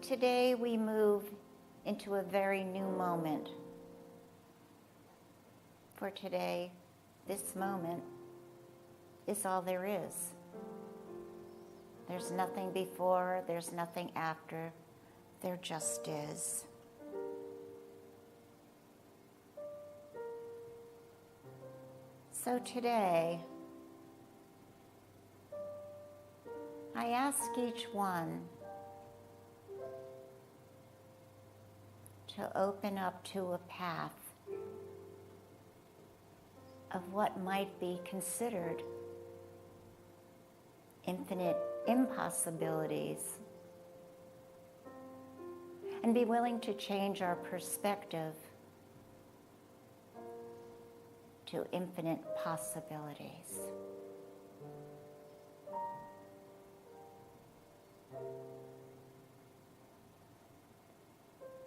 Today we move into a very new moment. For today, this moment is all there is. There's nothing before, there's nothing after, there just is. So today, I ask each one to open up to a path of what might be considered infinite impossibilities, and be willing to change our perspective to infinite possibilities.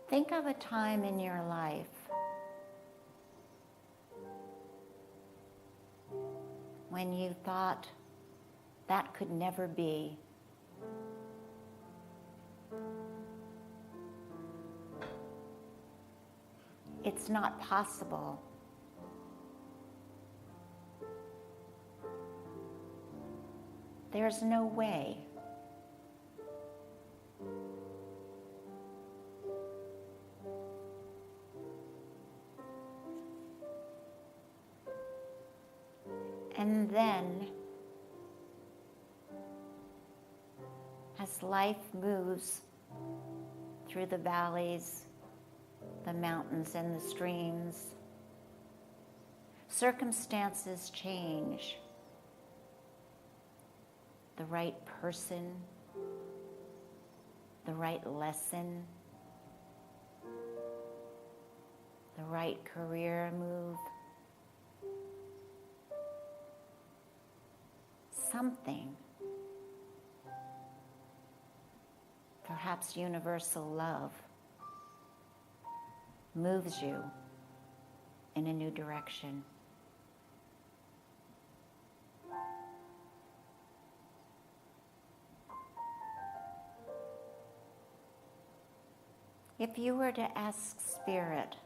Think of a time in your life when you thought that could never be. It's not possible. There's no way. And then, as life moves through the valleys, the mountains, and the streams, circumstances change. The right person, the right lesson, the right career move, something, perhaps universal love, moves you in a new direction. If you were to ask Spirit,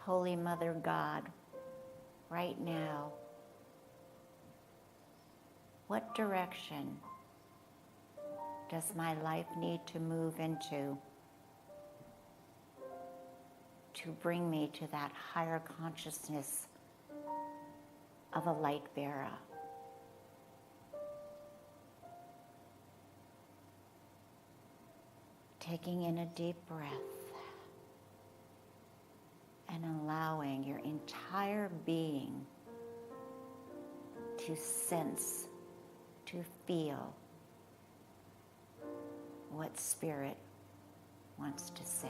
Holy Mother God, right now, what direction does my life need to move into to bring me to that higher consciousness of a light bearer? Taking in a deep breath and allowing your entire being to sense, to feel what Spirit wants to say.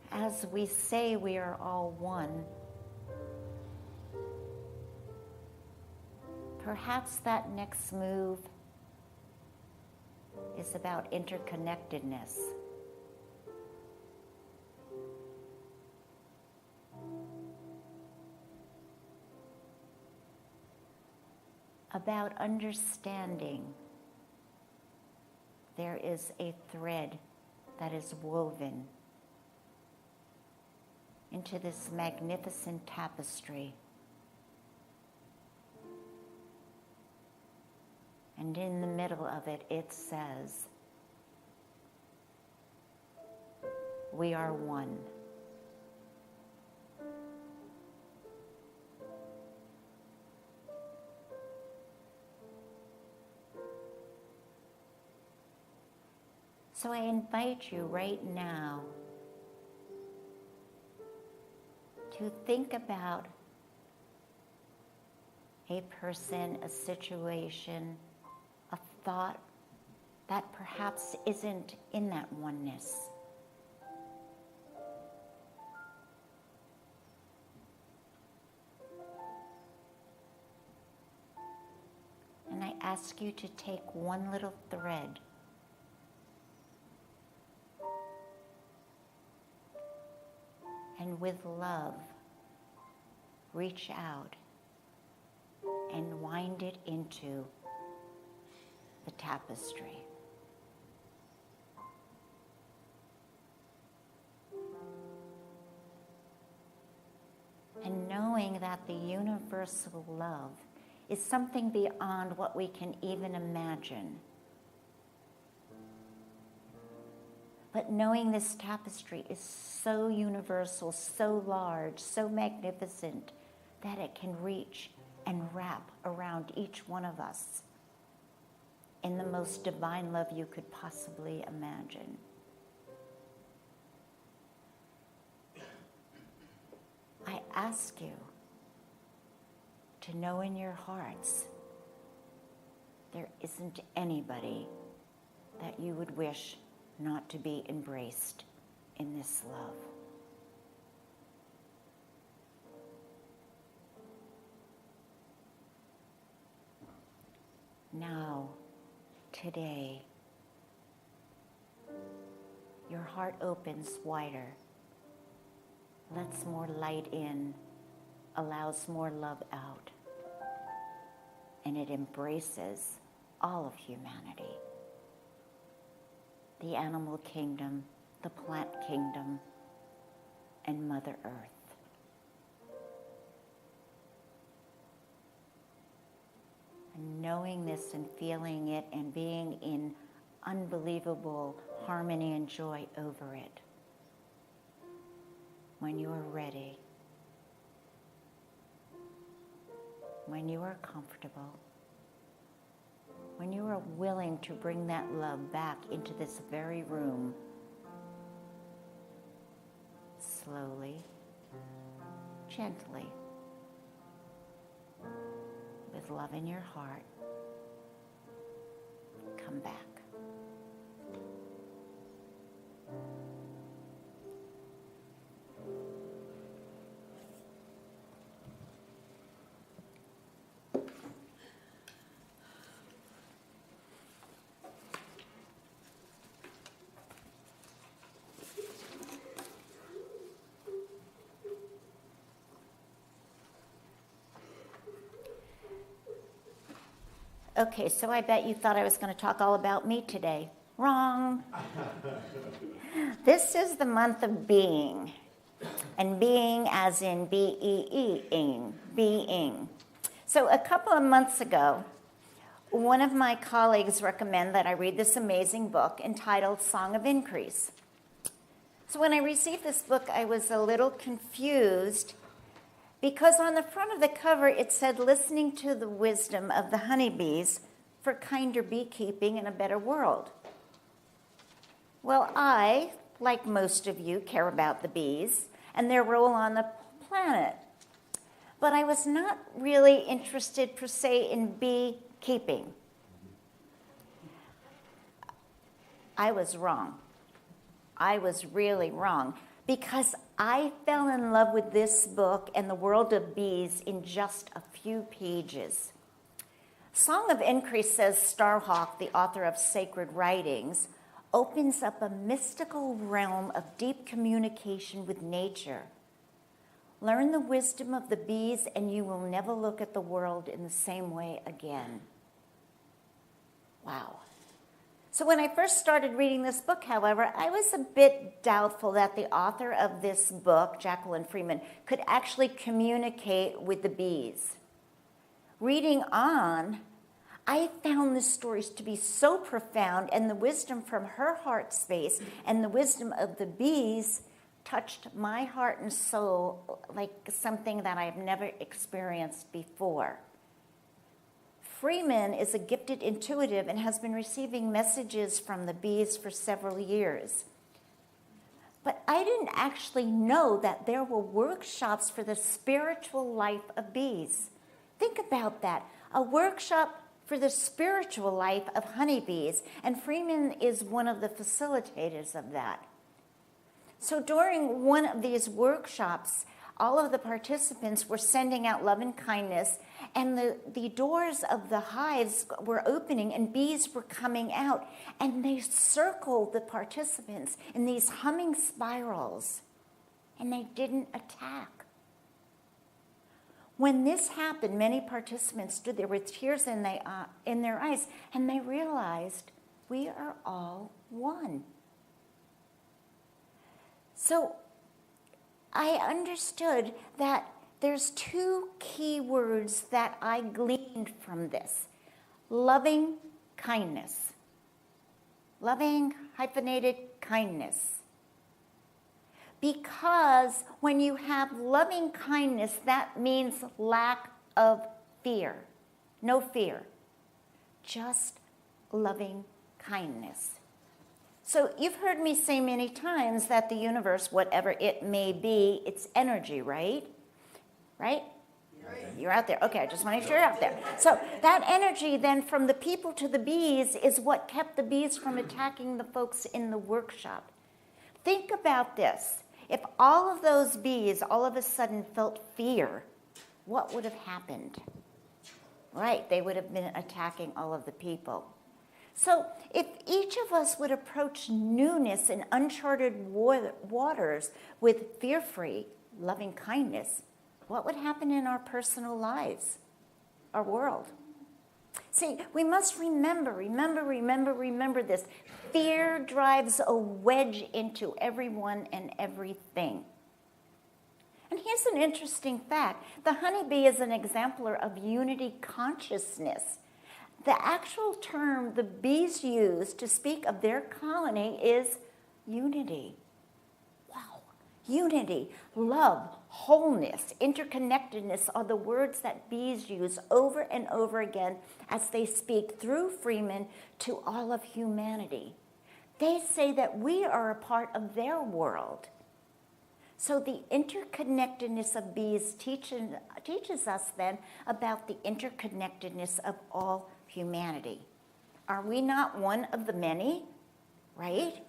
As we say we are all one, perhaps that next move is about interconnectedness. About understanding there is a thread that is woven into this magnificent tapestry. And in the middle of it, it says, we are one. So I invite you right now to think about a person, a situation, a thought that perhaps isn't in that oneness. And I ask you to take one little thread and with love, reach out and wind it into the tapestry. And knowing that the universal love is something beyond what we can even imagine. But knowing this tapestry is so universal, so large, so magnificent, that it can reach and wrap around each one of us in the most divine love you could possibly imagine. I ask you to know in your hearts there isn't anybody that you would wish not to be embraced in this love. Now, today, your heart opens wider, lets more light in, allows more love out, and it embraces all of humanity. The animal kingdom, the plant kingdom, and Mother Earth. And knowing this and feeling it and being in unbelievable harmony and joy over it. When you are ready, when you are comfortable, when you are willing to bring that love back into this very room, slowly, gently, with love in your heart, come back. Okay, so I bet you thought I was going to talk all about me today. Wrong. This is the month of being, and being as in B-E-E-ing, being. So a couple of months ago, one of my colleagues recommended that I read this amazing book entitled Song of Increase. So when I received this book, I was a little confused because on the front of the cover, it said, listening to the wisdom of the honeybees for kinder beekeeping and a better world. Well, I, like most of you, care about the bees and their role on the planet. But I was not really interested, per se, in beekeeping. I was wrong. I was really wrong. Because I fell in love with this book and the world of bees in just a few pages. Song of Increase says Starhawk, the author of Sacred Writings, opens up a mystical realm of deep communication with nature. Learn the wisdom of the bees and you will never look at the world in the same way again. Wow. So when I first started reading this book, however, I was a bit doubtful that the author of this book, Jacqueline Freeman, could actually communicate with the bees. Reading on, I found the stories to be so profound, and the wisdom from her heart space and the wisdom of the bees touched my heart and soul like something that I've never experienced before. Freeman is a gifted intuitive and has been receiving messages from the bees for several years. But I didn't actually know that there were workshops for the spiritual life of bees. Think about that, a workshop for the spiritual life of honeybees, and Freeman is one of the facilitators of that. So during one of these workshops, all of the participants were sending out love and kindness, and the doors of the hives were opening and bees were coming out, and they circled the participants in these humming spirals. and they didn't attack. When this happened, many participants stood there with tears in their eyes, and they realized we are all one. So I understood that there's two key words that I gleaned from this. Loving kindness. Loving hyphenated kindness. Because when you have loving kindness, that means lack of fear. No fear. Just loving kindness. So you've heard me say many times that the universe, whatever it may be, it's energy, right? Right? Right. You're out there. Okay, I just want to make sure you're out there. So that energy then from the people to the bees is what kept the bees from attacking the folks in the workshop. Think about this. If all of those bees all of a sudden felt fear, what would have happened? Right, they would have been attacking all of the people. So if each of us would approach newness in uncharted waters with fear-free, loving kindness, what would happen in our personal lives, our world? See, we must remember this. Fear drives a wedge into everyone and everything. And here's an interesting fact. The honeybee is an exemplar of unity consciousness. The actual term the bees use to speak of their colony is unity. Wow. Unity, love, wholeness, interconnectedness are the words that bees use over and over again as they speak through Freeman to all of humanity. They say that we are a part of their world. So the interconnectedness of bees teaches us then about the interconnectedness of all humanity. Are we not one of the many? Right?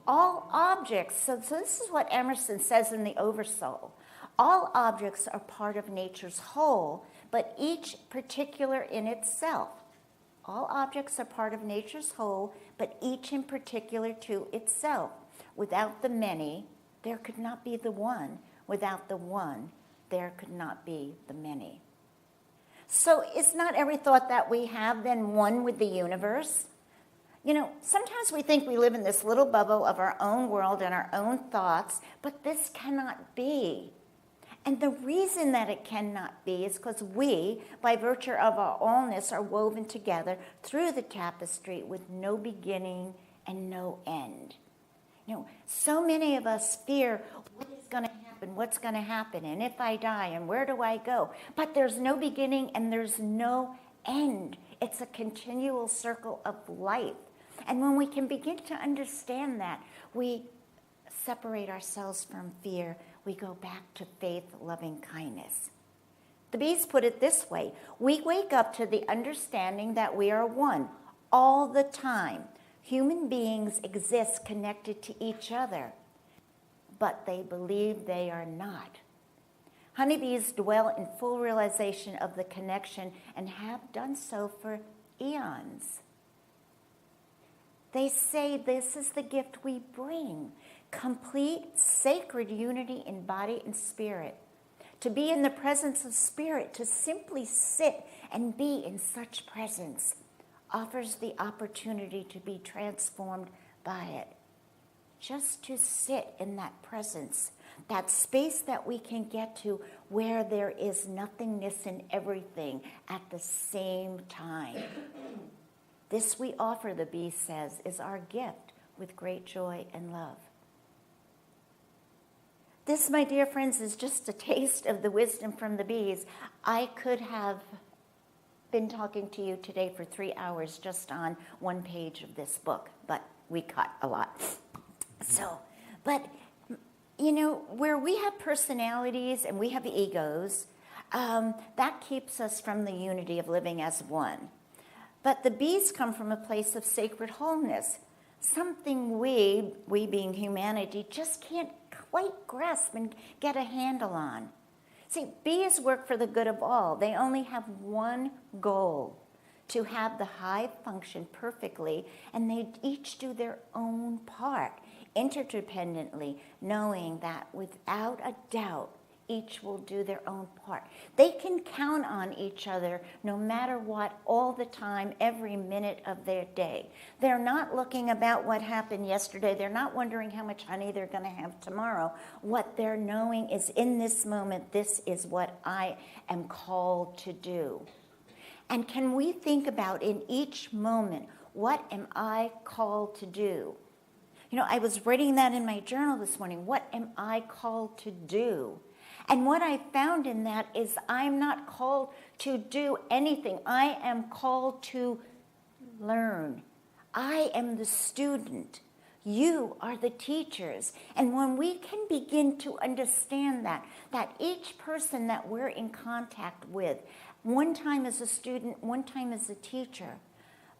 All objects, so this is what Emerson says in the Oversoul. All objects are part of nature's whole, but each particular in itself. All objects are part of nature's whole, but each in particular to itself. Without the many, there could not be the one. Without the one, there could not be the many. So is not every thought that we have then one with the universe? You know, sometimes we think we live in this little bubble of our own world and our own thoughts, but this cannot be. And the reason that it cannot be is because we, by virtue of our allness, are woven together through the tapestry with no beginning and no end. You know, so many of us fear what is going to happen, what's going to happen, and if I die, and where do I go? But there's no beginning and there's no end. It's a continual circle of life. And when we can begin to understand that, we separate ourselves from fear. We go back to faith, loving kindness. The bees put it this way. We wake up to the understanding that we are one all the time. Human beings exist connected to each other, but they believe they are not. Honeybees dwell in full realization of the connection and have done so for eons. They say this is the gift we bring, complete sacred unity in body and spirit. To be in the presence of spirit, to simply sit and be in such presence, offers the opportunity to be transformed by it. Just to sit in that presence, that space that we can get to where there is nothingness and everything at the same time. This we offer, the bee says, is our gift with great joy and love. This, my dear friends, is just a taste of the wisdom from the bees. I could have been talking to you today for 3 hours just on one page of this book, but we cut a lot. So, but, you know, where we have personalities and we have egos, that keeps us from the unity of living as one. But the bees come from a place of sacred wholeness, something we being humanity, just can't quite grasp and get a handle on. See, bees work for the good of all. They only have one goal, to have the hive function perfectly, and they each do their own part. interdependently, knowing that without a doubt, each will do their own part. They can count on each other no matter what, all the time, every minute of their day. They're not looking about what happened yesterday. They're not wondering how much honey they're going to have tomorrow. What they're knowing is in this moment, this is what I am called to do. And can we think about in each moment, what am I called to do? You know, I was writing that in my journal this morning. What am I called to do? And what I found in that is I'm not called to do anything. I am called to learn. I am the student. You are the teachers. And when we can begin to understand that each person that we're in contact with, one time as a student, one time as a teacher,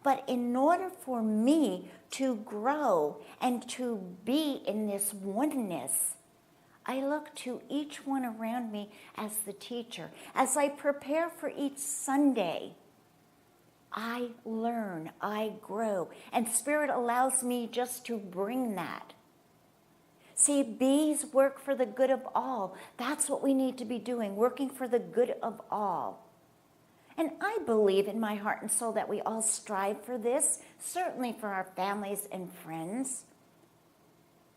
but in order for me to grow and to be in this oneness, I look to each one around me as the teacher. As I prepare for each Sunday, I learn, I grow, and Spirit allows me just to bring that. See, bees work for the good of all. That's what we need to be doing, working for the good of all. And I believe in my heart and soul that we all strive for this, certainly for our families and friends.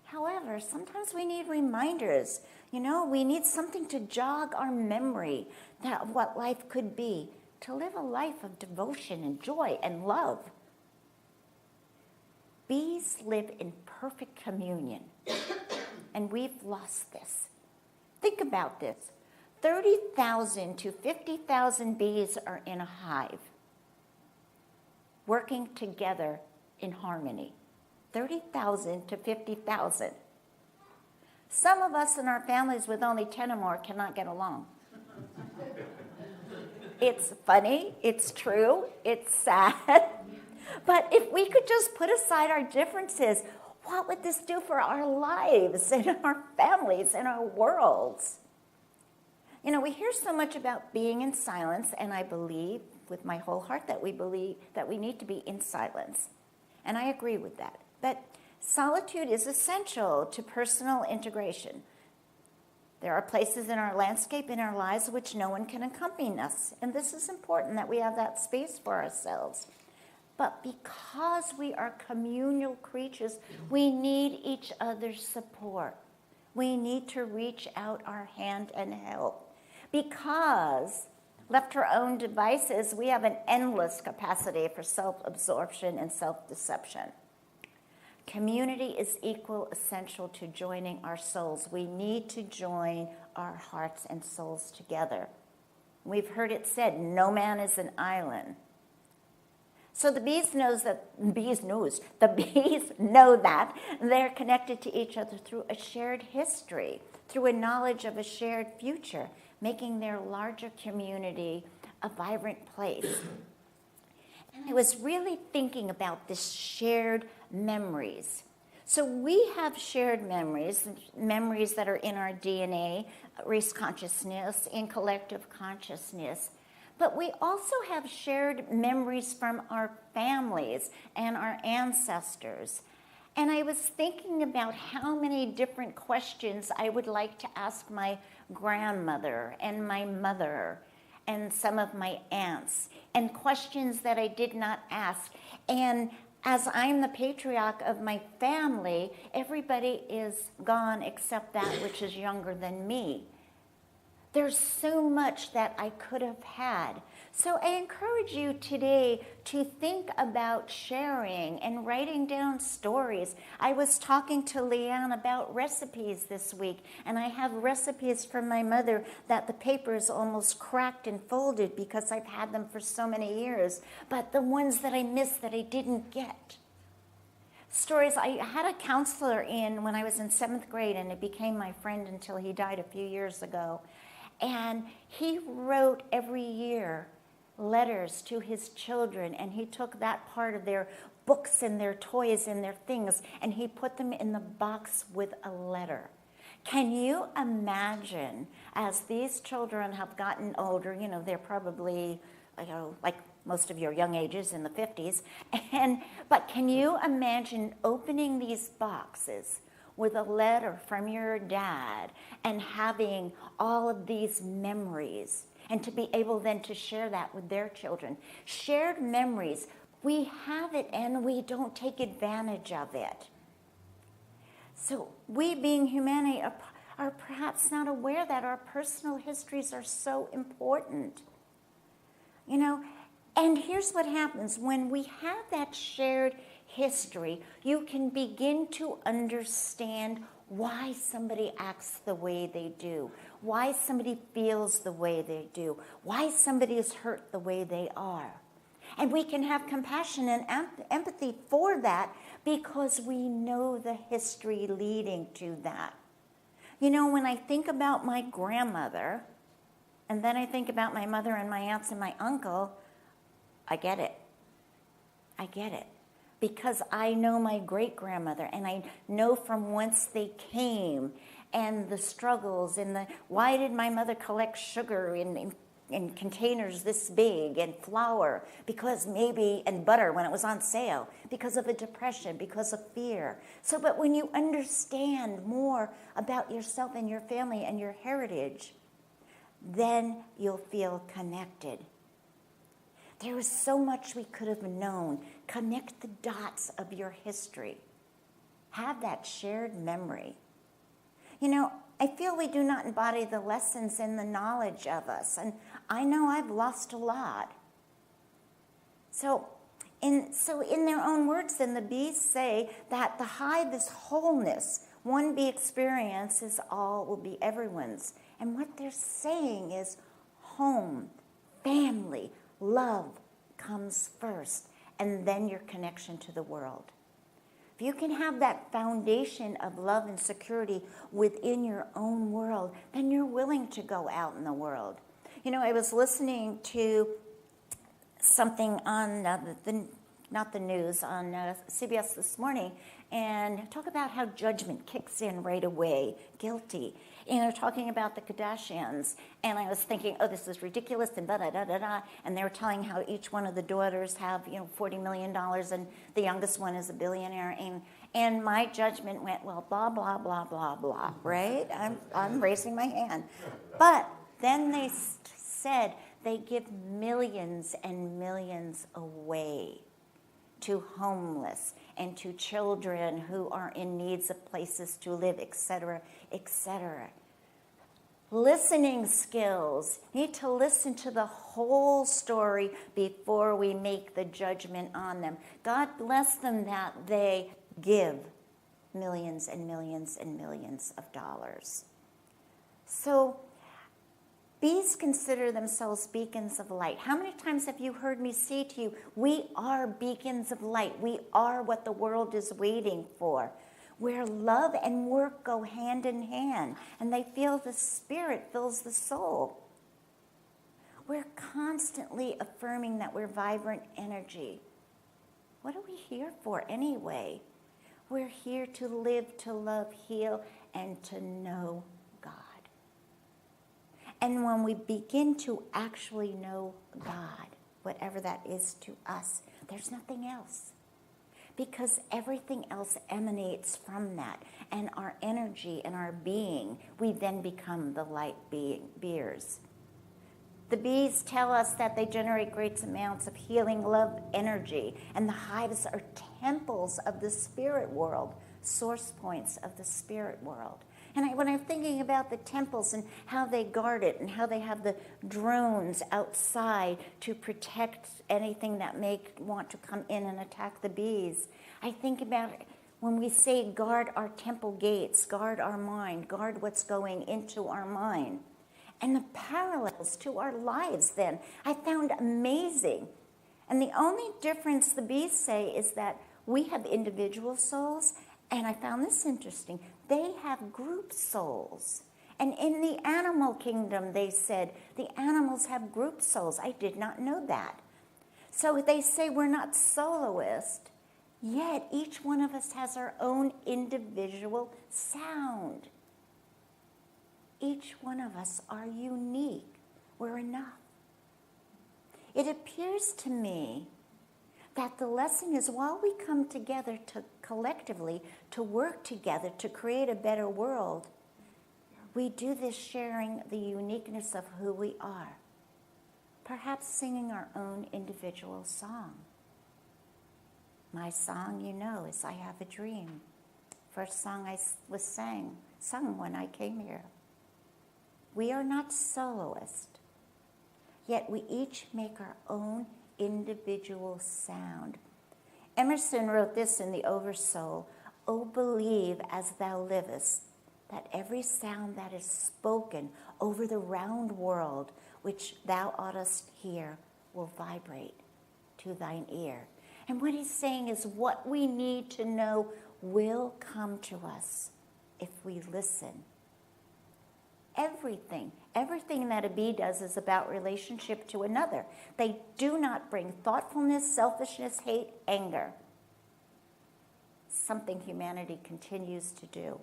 However, sometimes we need reminders. You know, we need something to jog our memory of what life could be, to live a life of devotion and joy and love. Bees live in perfect communion, and we've lost this. Think about this. 30,000 to 50,000 bees are in a hive, working together in harmony. 30,000 to 50,000. Some of us in our families with only 10 or more cannot get along. It's funny, it's true, it's sad. But if we could just put aside our differences, what would this do for our lives and our families and our worlds? You know, we hear so much about being in silence, and I believe with my whole heart that we believe that we need to be in silence. And I agree with that. But solitude is essential to personal integration. There are places in our landscape, in our lives, which no one can accompany us. And this is important that we have that space for ourselves. But because we are communal creatures, we need each other's support. We need to reach out our hand and help. Because left to our own devices, we have an endless capacity for self-absorption and self-deception. Community is equal essential to joining our souls. We need to join our hearts and souls together. We've heard it said, no man is an island. So the bees know that they're connected to each other through a shared history, through a knowledge of a shared future, making their larger community a vibrant place. And I was really thinking about this shared memories. So we have shared memories that are in our DNA, race consciousness, in collective consciousness. But we also have shared memories from our families and our ancestors. And I was thinking about how many different questions I would like to ask my grandmother and my mother and some of my aunts, and questions that I did not ask. And as I'm the patriarch of my family, everybody is gone except that which is younger than me. There's so much that I could have had. So I encourage you today to think about sharing and writing down stories. I was talking to Leanne about recipes this week, and I have recipes from my mother that the paper is almost cracked and folded because I've had them for so many years, but the ones that I missed that I didn't get. Stories. I had a counselor in when I was in 7th grade, and it became my friend until he died a few years ago. And he wrote every year letters to his children, and he took that part of their books and their toys and their things, and he put them in the box with a letter. Can you imagine, as these children have gotten older, they're probably, like most of your young ages in the 50s. But can you imagine opening these boxes with a letter from your dad and having all of these memories, and to be able then to share that with their children? Shared memories, we have it and we don't take advantage of it. So we, being humanity, are perhaps not aware that our personal histories are so important. You know, and here's what happens. When we have that shared history, you can begin to understand why somebody acts the way they do, why somebody feels the way they do, why somebody is hurt the way they are. And we can have compassion and empathy for that because we know the history leading to that. You know, when I think about my grandmother, and then I think about my mother and my aunts and my uncle, I get it. I get it. Because I know my great-grandmother, and I know from whence they came, and the struggles, and why did my mother collect sugar in containers this big, and flour, because maybe, and butter when it was on sale, because of a depression, because of fear. So, but when you understand more about yourself and your family and your heritage, then you'll feel connected. There is so much we could have known. Connect the dots of your history. Have that shared memory. You know, I feel we do not embody the lessons and the knowledge of us. And I know I've lost a lot. So in their own words, then the bees say that the hive is wholeness. One bee experience is all will be everyone's. And what they're saying is home, family, love comes first, and then your connection to the world. If you can have that foundation of love and security within your own world, then you're willing to go out in the world. You know, I was listening to something on not the news, on CBS this morning, and talk about how judgment kicks in right away, guilty. And they're talking about the Kardashians, and I was thinking, oh, this is ridiculous, and da-da-da-da-da, and they were telling how each one of the daughters have, $40 million, and the youngest one is a billionaire, and my judgment went, well, blah, blah, blah, blah, blah, right? I'm raising my hand. But then they said they give millions and millions away to homeless and to children who are in needs of places to live, etc., etc. Listening skills. Need to listen to the whole story before we make the judgment on them. God bless them that they give millions and millions and millions of dollars. So bees consider themselves beacons of light. How many times have you heard me say to you, we are beacons of light. We are what the world is waiting for, where love and work go hand in hand, and they feel the spirit fills the soul. We're constantly affirming that we're vibrant energy. What are we here for anyway? We're here to live, to love, heal, and to know God. And when we begin to actually know God, whatever that is to us, there's nothing else. Because everything else emanates from that. And our energy and our being, we then become the light beers. The bees tell us that they generate great amounts of healing love energy. And the hives are temples of the spirit world, source points of the spirit world. And when I'm thinking about the temples and how they guard it and how they have the drones outside to protect anything that may want to come in and attack the bees, I think about it when we say guard our temple gates, guard our mind, guard what's going into our mind. And the parallels to our lives then, I found amazing. And the only difference the bees say is that we have individual souls, and I found this interesting. They have group souls. And in the animal kingdom, they said, the animals have group souls. I did not know that. So they say we're not soloist, yet each one of us has our own individual sound. Each one of us are unique. We're enough. It appears to me that the lesson is while we come together to collectively to work together to create a better world, we do this sharing the uniqueness of who we are, perhaps singing our own individual song. My song, you know, is I Have a Dream. First song I was sung when I came here. We are not soloists, yet we each make our own individual sound. Emerson wrote this in the Oversoul, "Oh, believe as thou livest, that every sound that is spoken over the round world, which thou oughtest hear, will vibrate to thine ear." And what he's saying is what we need to know will come to us if we listen. Everything that a bee does is about relationship to another. They do not bring thoughtfulness, selfishness, hate, anger. Something humanity continues to do.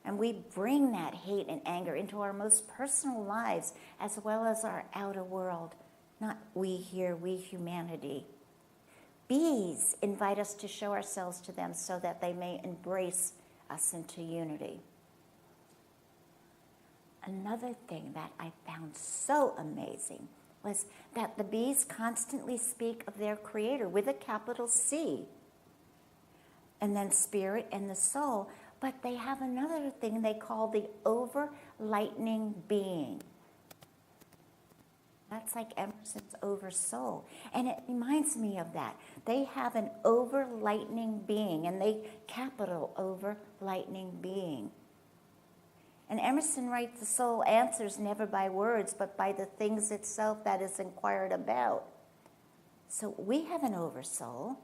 And we bring that hate and anger into our most personal lives as well as our outer world. Not we here, we humanity. Bees invite us to show ourselves to them so that they may embrace us into unity. Another thing that I found so amazing was that the bees constantly speak of their creator with a capital C, and then spirit and the soul, but they have another thing they call the over-lightning being. That's like Emerson's oversoul. And it reminds me of that. They have an over-lightning being, and they capital over-lightning being. And Emerson writes, the soul answers never by words, but by the things itself that is inquired about. So we have an oversoul.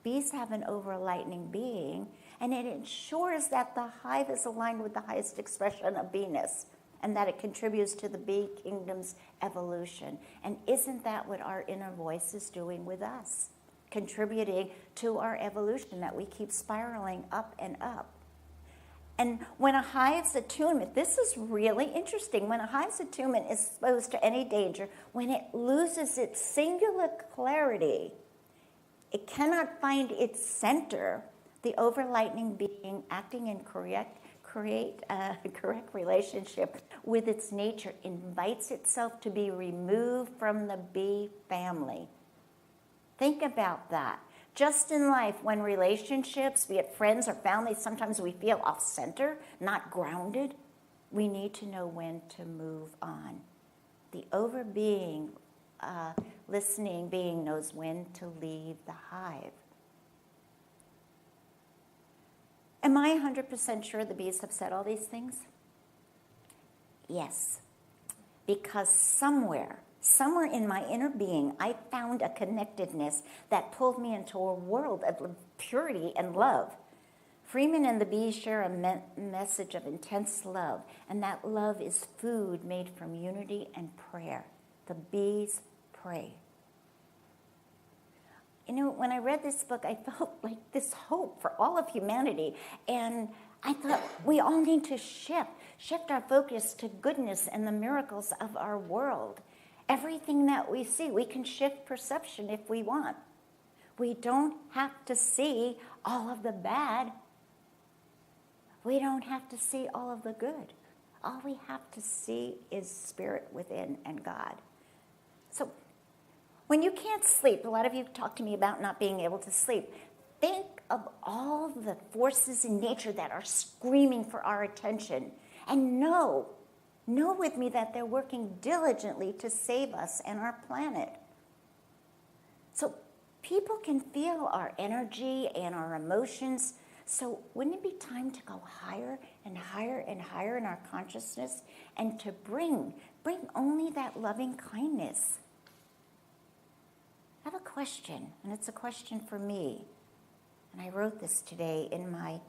Bees have an over-lightning being, and it ensures that the hive is aligned with the highest expression of beeness, and that it contributes to the bee kingdom's evolution. And isn't that what our inner voice is doing with us? Contributing to our evolution, that we keep spiraling up and up. And when a hive's attunement, this is really interesting, when a hive's attunement is exposed to any danger, when it loses its singular clarity, it cannot find its center, the over-lightning being acting in correct relationship with its nature invites itself to be removed from the bee family. Think about that. Just in life, when relationships, be it friends or family, sometimes we feel off-center, not grounded, we need to know when to move on. The over-being, listening being knows when to leave the hive. Am I 100% sure the bees have said all these things? Yes, because somewhere in my inner being, I found a connectedness that pulled me into a world of purity and love. Freeman and the bees share a message of intense love, and that love is food made from unity and prayer. The bees pray. You know, when I read this book, I felt like this hope for all of humanity, and I thought we all need to shift our focus to goodness and the miracles of our world. Everything that we see, we can shift perception if we want. We don't have to see all of the bad. We don't have to see all of the good. All we have to see is spirit within and God. So when you can't sleep, a lot of you talk to me about not being able to sleep. Think of all the forces in nature that are screaming for our attention, and know with me that they're working diligently to save us and our planet. So people can feel our energy and our emotions. So wouldn't it be time to go higher and higher and higher in our consciousness, and to bring only that loving kindness? I have a question, and it's a question for me. And I wrote this today in my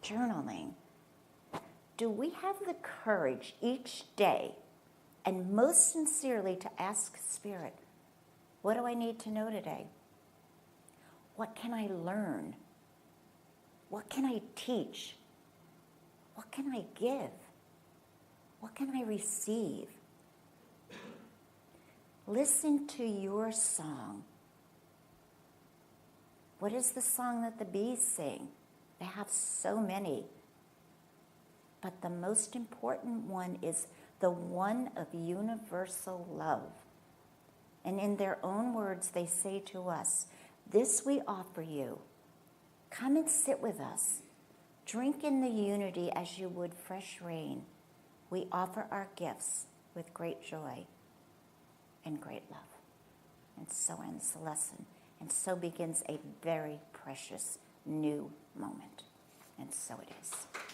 journaling. Do we have the courage each day, and most sincerely, to ask Spirit, what do I need to know today? What can I learn? What can I teach? What can I give? What can I receive? Listen to your song. What is the song that the bees sing? They have so many. But the most important one is the one of universal love. And in their own words, they say to us, this we offer you. Come and sit with us. Drink in the unity as you would fresh rain. We offer our gifts with great joy and great love. And so ends the lesson. And so begins a very precious new moment. And so it is.